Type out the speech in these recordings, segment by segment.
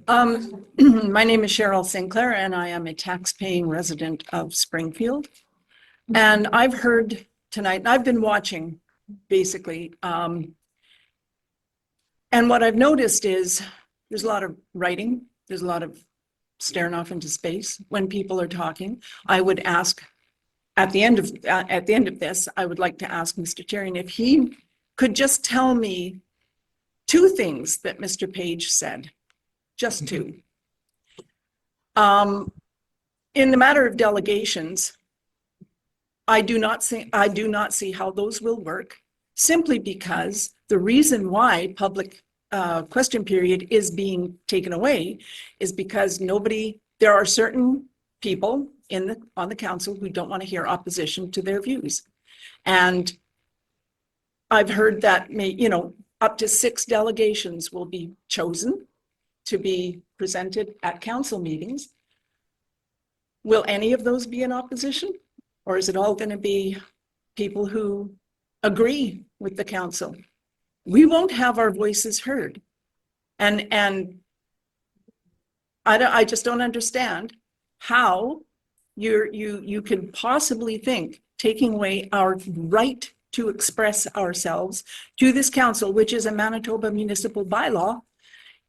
My name is Cheryl Sinclair, and I am a tax-paying resident of Springfield. And I've heard tonight, and I've been watching, basically. And what I've noticed is there's a lot of writing. There's a lot of staring off into space when people are talking. I would ask, at the end of this, I would like to ask Mr. Cherian if he could just tell me two things that Mr. Page said. Just two. In the matter of delegations, I do not see how those will work, simply because the reason why public question period is being taken away is because there are certain people on the council who don't want to hear opposition to their views. And I've heard that up to 6 delegations will be chosen to be presented at council meetings. Will any of those be in opposition? Or is it all going to be people who agree with the council? We won't have our voices heard. And I just don't understand how you could possibly think taking away our right to express ourselves to this council, which is a Manitoba municipal bylaw.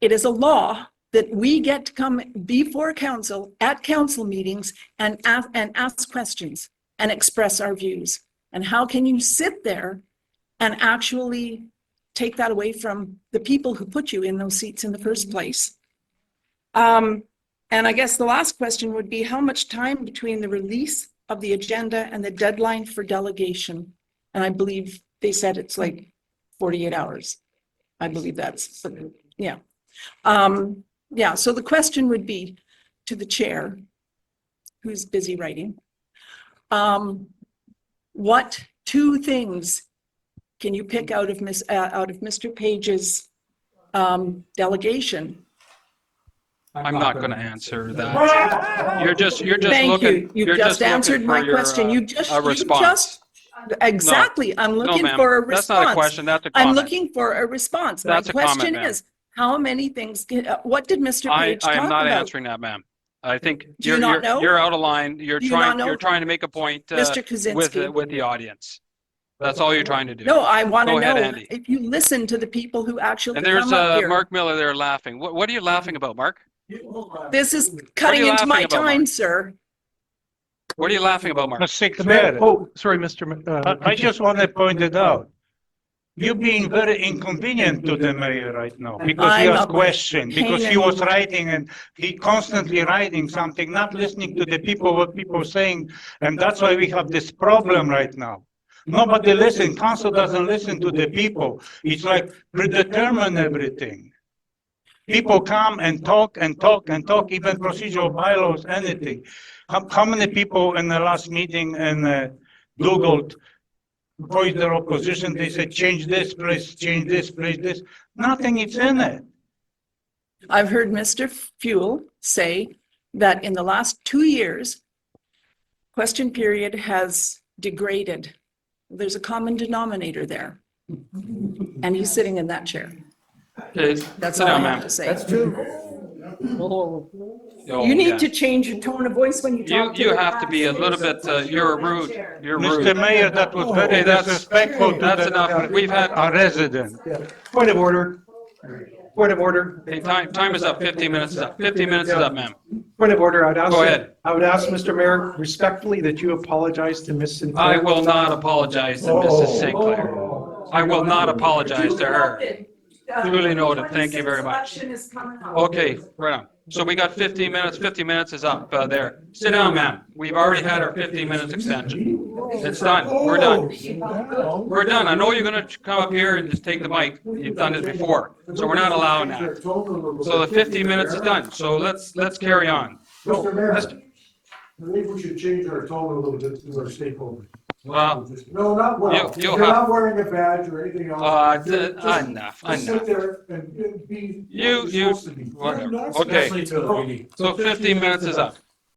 It is a law that we get to come before council at council meetings and ask questions and express our views. And how can you sit there and actually take that away from the people who put you in those seats in the first place? And I guess the last question would be, how much time between the release of the agenda and the deadline for delegation? And I believe they said it's like 48 hours. I believe that's, yeah. Yeah, so the question would be to the chair, who's busy writing, what two things can you pick out of Mr. Page's delegation? I'm not going to answer that. You're just Thank looking. You just answered my question. A response. Exactly. No, I'm looking no, for a response. That's not a question. That's a comment. I'm looking for a response. That's my question comment, is, how many things? What did Mr. Page talk about? I am not answering that, ma'am. I think you're out of line. You're trying to make a point Mr. Kaczynski, with the audience. That's all you're trying to do. No, I want to know Andy. if you listen to the people who actually and there's come up here. Mark Miller there laughing. What are you laughing about, Mark? This is cutting into my time, sir. What are you laughing about, Mark? Oh, sorry, Mr. I just want to point it out. You're being very inconvenient to the mayor right now because he has questions, because he was writing and he constantly writing something, not listening to the people, what people are saying. And that's why we have this problem right now. Nobody listens. Council doesn't listen to the people. It's like predetermine everything. People come and talk and talk and talk, even procedural bylaws, anything. How many people in the last meeting and Googled voiced their opposition? They said, change this place, change this place, this. Nothing is in it. I've heard Mr. Fuel say that in the last 2 years, question period has degraded. There's a common denominator there. And he's sitting in that chair. That's all I have to say. That's true. You need to change your tone of voice when you talk. You have to be a little bit. You're rude. You're rude. Mr. Mayor, that was very disrespectful. That's enough. We've had a resident. Point of order. Point of order. Hey, time is up. 15 minutes is up. 15 minutes is up, ma'am. Point of order. Go ahead. I would ask Mr. Mayor respectfully that you apologize to Ms. Sinclair. I will not apologize to Mrs. Sinclair. I will not apologize to her. Duly noted. Thank you very much. Okay, right on. So we got 15 minutes. 15 minutes is up there. Sit down, ma'am. We've already had our 15 minutes extension. It's done. We're done. We're done. I know you're going to come up here and just take the mic. You've done it before. So we're not allowing that. So the 15 minutes is done. So let's carry on. Mr. Mayor, I think we should change our tone a little bit to our stakeholders. Well, no, not well. You're not wearing a badge or anything else. Enough. Sit there and be whatever. Okay. So 15 minutes is up.